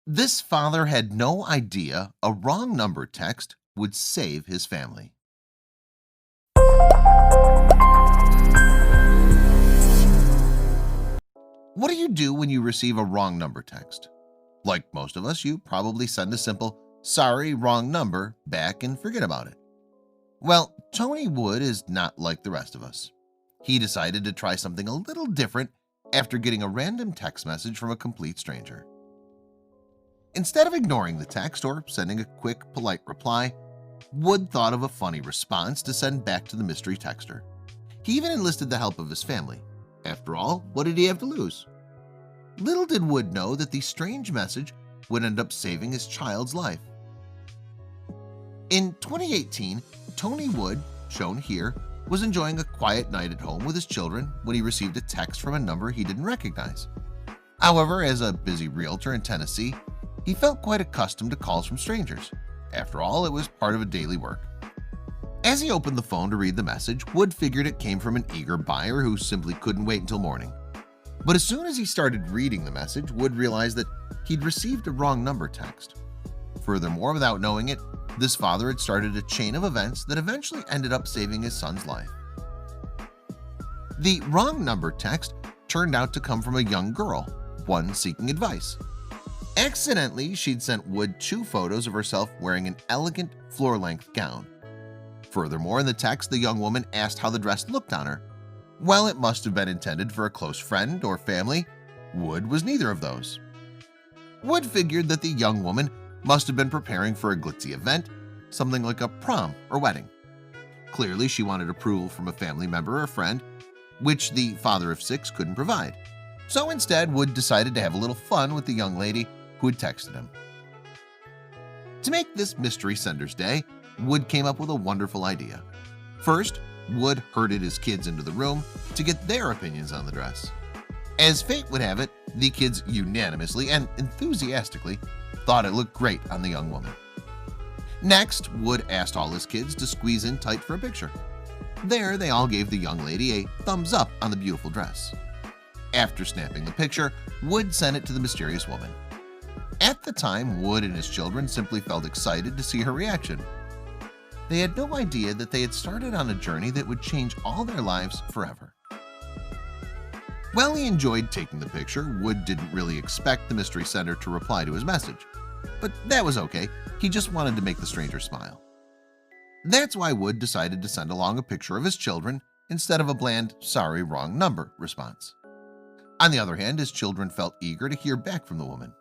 This father had no idea a wrong number text would save his family. What do you do when you receive a wrong number text? Like most of us, you probably send a simple "sorry, wrong number" back and forget about it. Well, Tony Wood is not like the rest of us. He decided to try something a little different after getting a random text message from a complete stranger. Instead of ignoring the text or sending a quick, polite reply, Wood thought of a funny response to send back to the mystery texter. He even enlisted the help of his family. After all, what did he have to lose? Little did Wood know that the strange message would end up saving his child's life. In 2018, Tony Wood, shown here, was enjoying a quiet night at home with his children when he received a text from a number he didn't recognize. However, as a busy realtor in Tennessee, he felt quite accustomed to calls from strangers. After all, it was part of a daily work. As he opened the phone to read the message, Wood figured it came from an eager buyer who simply couldn't wait until morning. But as soon as he started reading the message, Wood realized that he'd received a wrong number text. Furthermore, without knowing it, this father had started a chain of events that eventually ended up saving his son's life. The wrong number text turned out to come from a young girl, one seeking advice. Accidentally, she'd sent Wood 2 photos of herself wearing an elegant floor-length gown. Furthermore, in the text, the young woman asked how the dress looked on her. While it must have been intended for a close friend or family, Wood was neither of those. Wood figured that the young woman must have been preparing for a glitzy event, something like a prom or wedding. Clearly, she wanted approval from a family member or friend, which the father of 6 couldn't provide. So instead, Wood decided to have a little fun with the young lady who had texted him. To make this mystery sender's day, Wood came up with a wonderful idea. First, Wood herded his kids into the room to get their opinions on the dress. As fate would have it, the kids unanimously and enthusiastically thought it looked great on the young woman. Next, Wood asked all his kids to squeeze in tight for a picture. There, they all gave the young lady a thumbs up on the beautiful dress. After snapping the picture, Wood sent it to the mysterious woman. At the time, Wood and his children simply felt excited to see her reaction. They had no idea that they had started on a journey that would change all their lives forever. While he enjoyed taking the picture, Wood didn't really expect the mystery sender to reply to his message. But that was okay, he just wanted to make the stranger smile. That's why Wood decided to send along a picture of his children instead of a bland "sorry, wrong number" response. On the other hand, his children felt eager to hear back from the woman.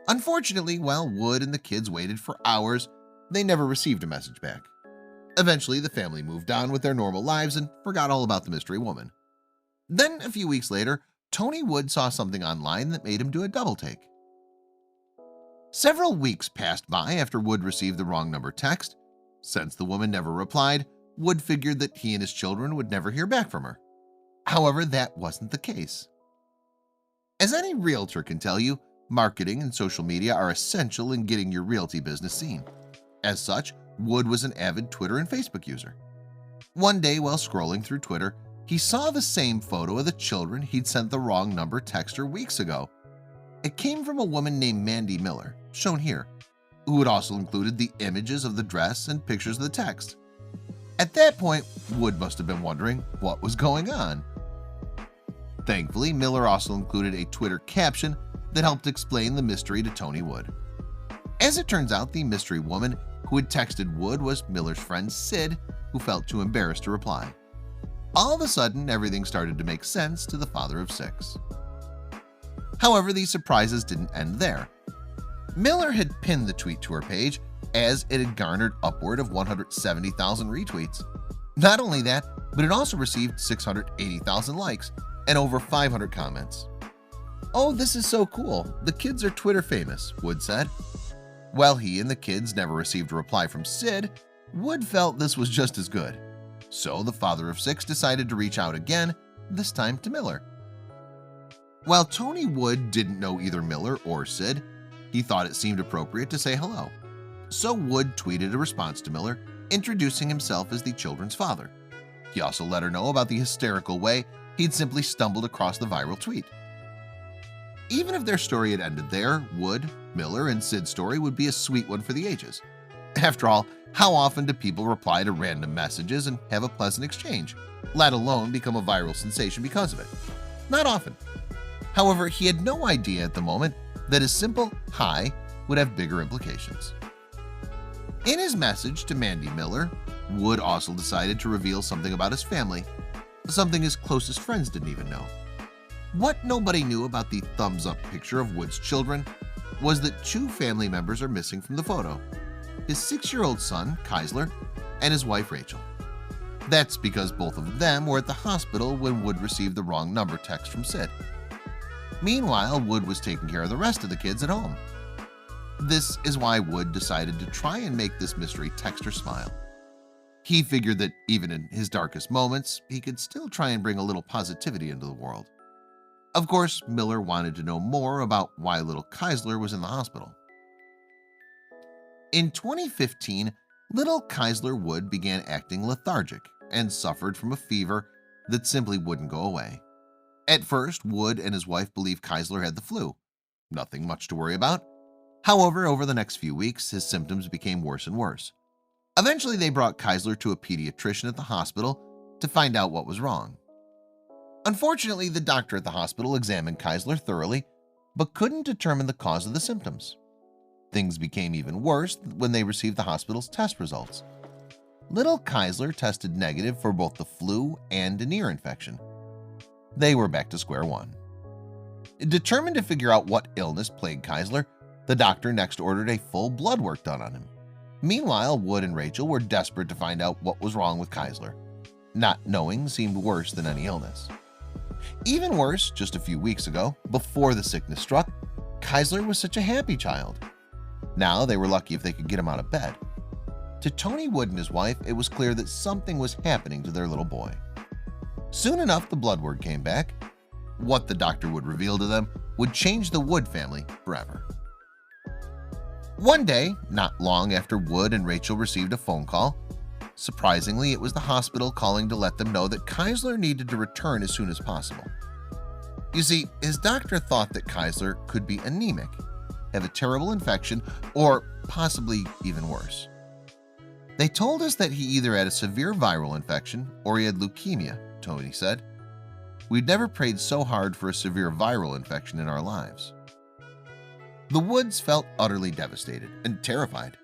Unfortunately, while Wood and the kids waited for hours, they never received a message back. Eventually, the family moved on with their normal lives and forgot all about the mystery woman. Then, a few weeks later, Tony Wood saw something online that made him do a double take. Several weeks passed by after Wood received the wrong number text. Since the woman never replied, Wood figured that he and his children would never hear back from her. However, that wasn't the case. As any realtor can tell you, marketing and social media are essential in getting your realty business seen. As such, Wood was an avid Twitter and Facebook user. One day, while scrolling through Twitter, he saw the same photo of the children he'd sent the wrong number texter weeks ago. It came from a woman named Mandy Miller, shown here, who had also included the images of the dress and pictures of the text. At that point, Wood must have been wondering what was going on. Thankfully, Miller also included a Twitter caption that helped explain the mystery to Tony Wood. As it turns out, the mystery woman who had texted Wood was Miller's friend Sid, who felt too embarrassed to reply. All of a sudden, everything started to make sense to the father of 6. However, the surprises didn't end there. Miller had pinned the tweet to her page, as it had garnered upward of 170,000 retweets. Not only that, but it also received 680,000 likes and over 500 comments. "Oh, this is so cool. The kids are Twitter famous," Wood said. While he and the kids never received a reply from Sid, Wood felt this was just as good. So the father of 6 decided to reach out again, this time to Miller. While Tony Wood didn't know either Miller or Sid, he thought it seemed appropriate to say hello. So Wood tweeted a response to Miller, introducing himself as the children's father. He also let her know about the hysterical way he'd simply stumbled across the viral tweet. Even if their story had ended there, Wood, Miller, and Sid's story would be a sweet one for the ages. After all, how often do people reply to random messages and have a pleasant exchange, let alone become a viral sensation because of it? Not often. However, he had no idea at the moment that a simple hi would have bigger implications. In his message to Mandy Miller, Wood also decided to reveal something about his family, something his closest friends didn't even know. What nobody knew about the thumbs-up picture of Wood's children was that 2 family members are missing from the photo: his 6-year-old son, Keisler, and his wife, Rachel. That's because both of them were at the hospital when Wood received the wrong number text from Sid. Meanwhile, Wood was taking care of the rest of the kids at home. This is why Wood decided to try and make this mystery texter smile. He figured that even in his darkest moments, he could still try and bring a little positivity into the world. Of course, Miller wanted to know more about why little Keisler was in the hospital. In 2015, little Keisler Wood began acting lethargic and suffered from a fever that simply wouldn't go away. At first, Wood and his wife believed Keisler had the flu. Nothing much to worry about. However, over the next few weeks, his symptoms became worse and worse. Eventually, they brought Keisler to a pediatrician at the hospital to find out what was wrong. Unfortunately, the doctor at the hospital examined Keisler thoroughly, but couldn't determine the cause of the symptoms. Things became even worse when they received the hospital's test results. Little Keisler tested negative for both the flu and an ear infection. They were back to square one. Determined to figure out what illness plagued Keisler, the doctor next ordered a full blood work done on him. Meanwhile, Wood and Rachel were desperate to find out what was wrong with Keisler. Not knowing seemed worse than any illness. Even worse, just a few weeks ago, before the sickness struck, Keisler was such a happy child. Now they were lucky if they could get him out of bed. To Tony Wood and his wife, it was clear that something was happening to their little boy. Soon enough, the blood work came back. What the doctor would reveal to them would change the Wood family forever. One day, not long after Wood and Rachel received a phone call, surprisingly, it was the hospital calling to let them know that Keisler needed to return as soon as possible. You see, his doctor thought that Keisler could be anemic, have a terrible infection, or possibly even worse. They told us that he either had a severe viral infection or he had leukemia, Tony said. We'd never prayed so hard for a severe viral infection in our lives. The Woods felt utterly devastated and terrified.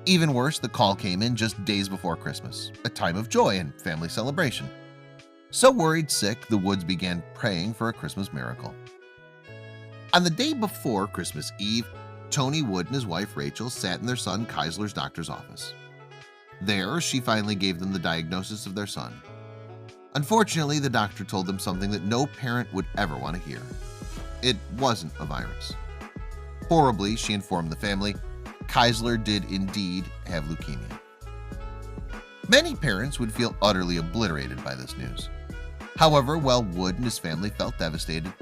Even worse, the call came in just days before Christmas, a time of joy and family celebration. So worried sick, the Woods began praying for a Christmas miracle. On the day before Christmas Eve, Tony Wood and his wife Rachel sat in their son Keisler's doctor's office. There, she finally gave them the diagnosis of their son. Unfortunately, the doctor told them something that no parent would ever want to hear. It wasn't a virus. Horribly, she informed the family, Keisler did indeed have leukemia. Many parents would feel utterly obliterated by this news. However, while Wood and his family felt devastated,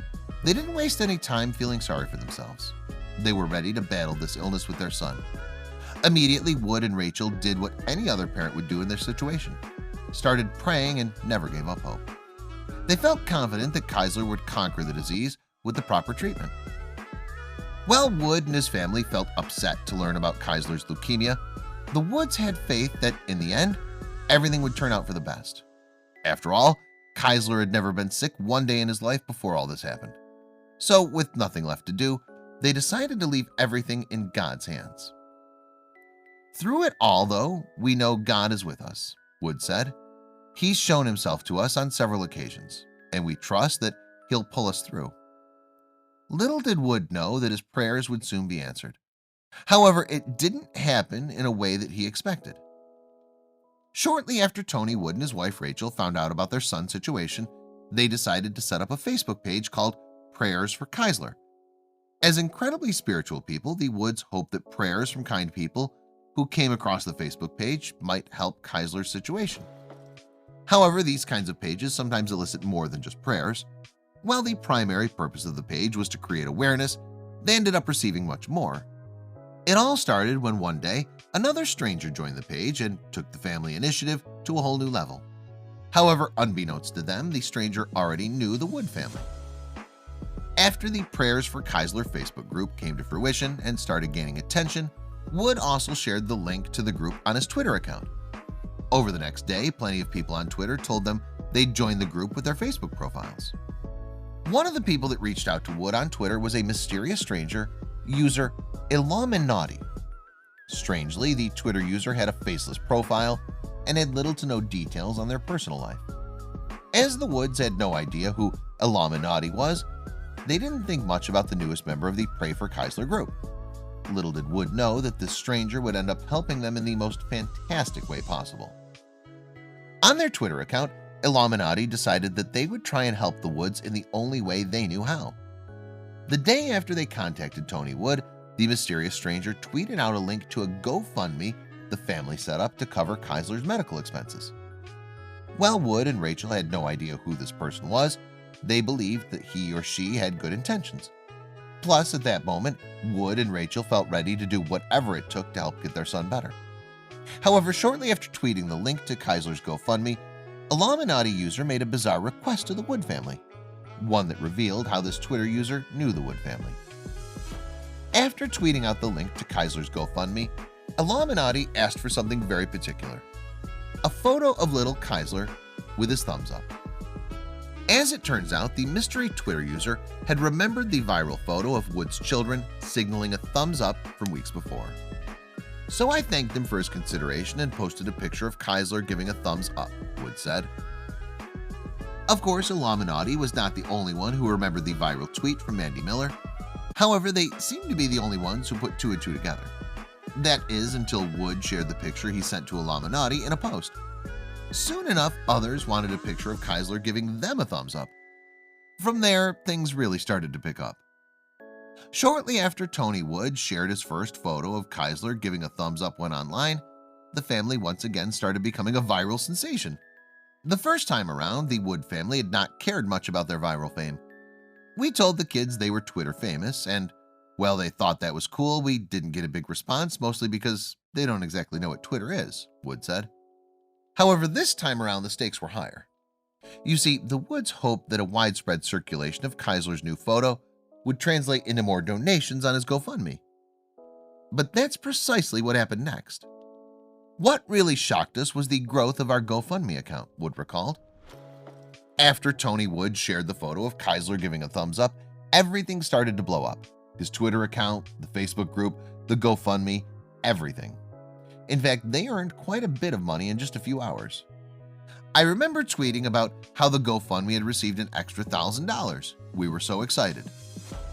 they didn't waste any time feeling sorry for themselves. They were ready to battle this illness with their son. Immediately, Wood and Rachel did what any other parent would do in their situation, started praying and never gave up hope. They felt confident that Keisler would conquer the disease with the proper treatment. While Wood and his family felt upset to learn about Keisler's leukemia, the Woods had faith that, in the end, everything would turn out for the best. After all, Keisler had never been sick one day in his life before all this happened. So, with nothing left to do, they decided to leave everything in God's hands. Through it all, though, we know God is with us, Wood said. He's shown himself to us on several occasions, and we trust that he'll pull us through. Little did Wood know that his prayers would soon be answered. However, it didn't happen in a way that he expected. Shortly after Tony Wood and his wife Rachel found out about their son's situation, they decided to set up a Facebook page called Prayers for Keisler. As incredibly spiritual people, the Woods hoped that prayers from kind people who came across the Facebook page might help Keisler's situation. However, these kinds of pages sometimes elicit more than just prayers. While the primary purpose of the page was to create awareness, they ended up receiving much more. It all started when one day, another stranger joined the page and took the family initiative to a whole new level. However, unbeknownst to them, the stranger already knew the Wood family. After the Prayers for Keisler Facebook group came to fruition and started gaining attention, Wood also shared the link to the group on his Twitter account. Over the next day, plenty of people on Twitter told them they'd join the group with their Facebook profiles. One of the people that reached out to Wood on Twitter was a mysterious stranger, user Illuminati. Strangely, the Twitter user had a faceless profile and had little to no details on their personal life. As the Woods had no idea who Illuminati was, they didn't think much about the newest member of the Pray for Keisler group. Little did Wood know that this stranger would end up helping them in the most fantastic way possible. On their Twitter account, Illuminati decided that they would try and help the Woods in the only way they knew how. The day after they contacted Tony Wood, the mysterious stranger tweeted out a link to a GoFundMe the family set up to cover Keisler's medical expenses. While Wood and Rachel had no idea who this person was, they believed that he or she had good intentions. Plus, at that moment, Wood and Rachel felt ready to do whatever it took to help get their son better. However, shortly after tweeting the link to Keisler's GoFundMe, Illuminati user made a bizarre request to the Wood family, one that revealed how this Twitter user knew the Wood family. After tweeting out the link to Keisler's GoFundMe, Illuminati asked for something very particular: a photo of little Keisler with his thumbs up. As it turns out, the mystery Twitter user had remembered the viral photo of Wood's children signaling a thumbs up from weeks before. So I thanked him for his consideration and posted a picture of Keisler giving a thumbs up, Wood said. Of course, Illuminati was not the only one who remembered the viral tweet from Mandy Miller. However, they seemed to be the only ones who put two and two together. That is, until Wood shared the picture he sent to Illuminati in a post. Soon enough, others wanted a picture of Keisler giving them a thumbs up. From there, things really started to pick up. Shortly after Tony Wood shared his first photo of Keisler giving a thumbs up went online, the family once again started becoming a viral sensation. The first time around, the Wood family had not cared much about their viral fame. We told the kids they were Twitter famous, and while they thought that was cool, we didn't get a big response, mostly because they don't exactly know what Twitter is, Wood said. However, this time around the stakes were higher. You see, the Woods hoped that a widespread circulation of Keisler's new photo would translate into more donations on his GoFundMe. But that's precisely what happened next. What really shocked us was the growth of our GoFundMe account, Wood recalled. After Tony Wood shared the photo of Keisler giving a thumbs up, everything started to blow up. His Twitter account, the Facebook group, the GoFundMe, everything. In fact, they earned quite a bit of money in just a few hours. I remember tweeting about how the GoFundMe had received an extra $1,000. We were so excited.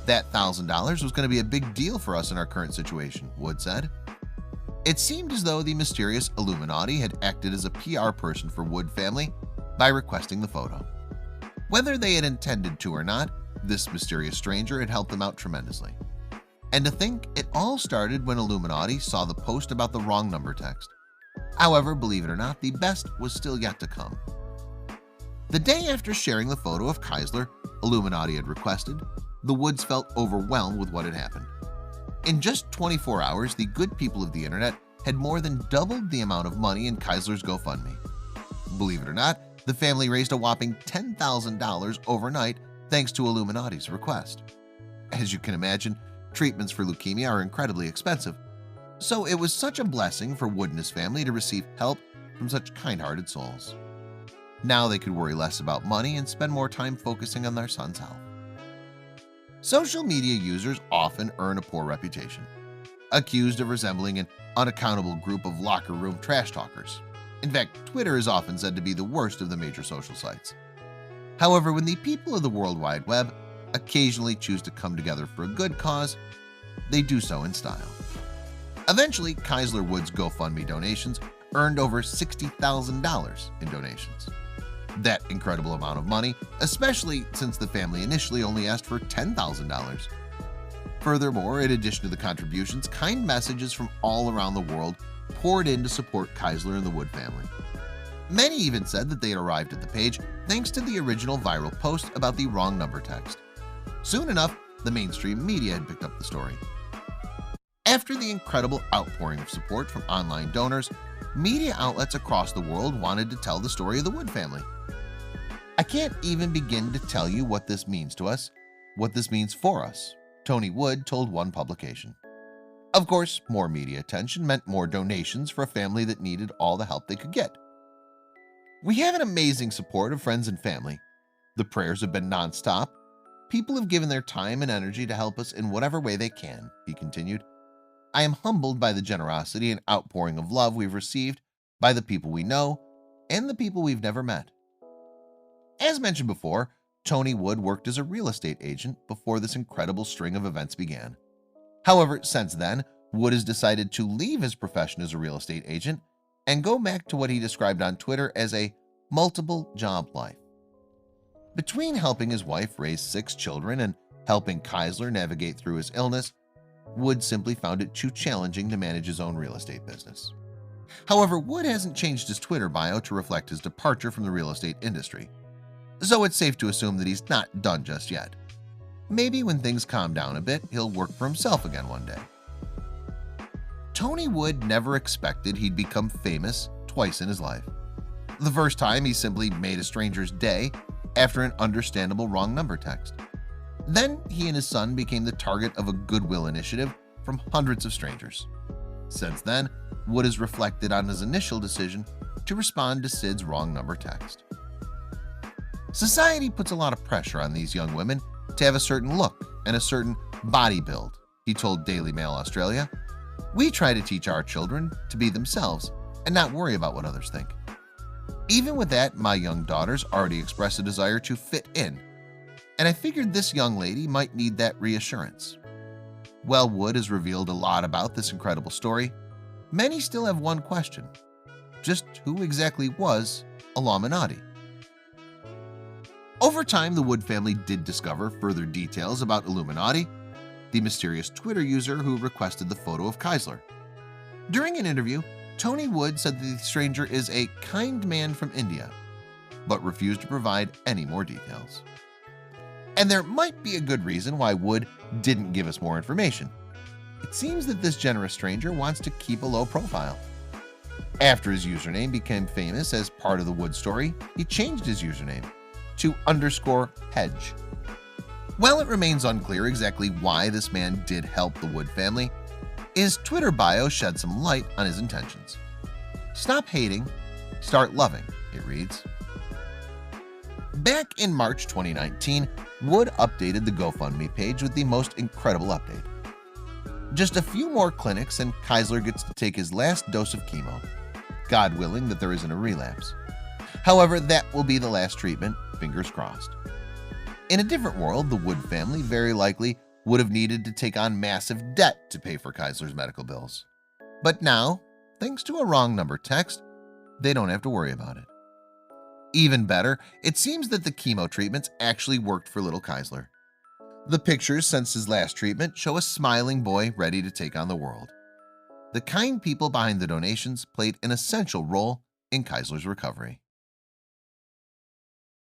That $1,000 was going to be a big deal for us in our current situation, Wood said. It seemed as though the mysterious Illuminati had acted as a PR person for Wood family by requesting the photo. Whether they had intended to or not, this mysterious stranger had helped them out tremendously. And to think, it all started when Illuminati saw the post about the wrong number text. However, believe it or not, the best was still yet to come. The day after sharing the photo of Keisler Illuminati had requested, the Woods felt overwhelmed with what had happened. In just 24 hours, the good people of the internet had more than doubled the amount of money in Keisler's GoFundMe. Believe it or not, the family raised a whopping $10,000 overnight thanks to Illuminati's request. As you can imagine, treatments for leukemia are incredibly expensive, so it was such a blessing for Wood and his family to receive help from such kind-hearted souls. Now they could worry less about money and spend more time focusing on their son's health. Social media users often earn a poor reputation, accused of resembling an unaccountable group of locker room trash talkers. In fact, Twitter is often said to be the worst of the major social sites. However, when the people of the World Wide Web occasionally choose to come together for a good cause, they do so in style. Eventually, Keisler Wood's GoFundMe donations earned over $60,000 in donations. That incredible amount of money, especially since the family initially only asked for $10,000. Furthermore, in addition to the contributions, kind messages from all around the world poured in to support Keisler and the Wood family. Many even said that they had arrived at the page thanks to the original viral post about the wrong number text. Soon enough, the mainstream media had picked up the story. After the incredible outpouring of support from online donors, media outlets across the world wanted to tell the story of the Wood family. I can't even begin to tell you what this means to us, what this means for us, Tony Wood told one publication. Of course, more media attention meant more donations for a family that needed all the help they could get. We have an amazing support of friends and family. The prayers have been nonstop. People have given their time and energy to help us in whatever way they can, he continued. I am humbled by the generosity and outpouring of love we've received by the people we know and the people we've never met. As mentioned before, Tony Wood worked as a real estate agent before this incredible string of events began. However, since then, Wood has decided to leave his profession as a real estate agent and go back to what he described on Twitter as a multiple job life. Between helping his wife raise 6 children and helping Keisler navigate through his illness, Wood simply found it too challenging to manage his own real estate business. However, Wood hasn't changed his Twitter bio to reflect his departure from the real estate industry, so it's safe to assume that he's not done just yet. Maybe when things calm down a bit, he'll work for himself again one day. Tony Wood never expected he'd become famous twice in his life. The first time, he simply made a stranger's day after an understandable wrong number text. Then he and his son became the target of a goodwill initiative from hundreds of strangers. Since then, Wood has reflected on his initial decision to respond to Sid's wrong number text. Society puts a lot of pressure on these young women to have a certain look and a certain body build, he told Daily Mail Australia. We try to teach our children to be themselves and not worry about what others think. Even with that, my young daughters already express a desire to fit in, and I figured this young lady might need that reassurance. While Wood has revealed a lot about this incredible story, many still have one question: just who exactly was Illuminati? Over time, the Wood family did discover further details about Illuminati, the mysterious Twitter user who requested the photo of Keisler. During an interview, Tony Wood said that the stranger is a kind man from India, but refused to provide any more details. And there might be a good reason why Wood didn't give us more information. It seems that this generous stranger wants to keep a low profile. After his username became famous as part of the Wood story, he changed his username to _hedge. While it remains unclear exactly why this man did help the Wood family, his Twitter bio shed some light on his intentions. Stop hating, start loving, it reads. Back in March 2019, Wood updated the GoFundMe page with the most incredible update. Just a few more clinics and Keisler gets to take his last dose of chemo, God willing that there isn't a relapse. However, that will be the last treatment, fingers crossed. In a different world, the Wood family very likely would have needed to take on massive debt to pay for Keisler's medical bills. But now, thanks to a wrong number text, they don't have to worry about it. Even better, it seems that the chemo treatments actually worked for little Keisler. The pictures since his last treatment show a smiling boy ready to take on the world. The kind people behind the donations played an essential role in Keisler's recovery.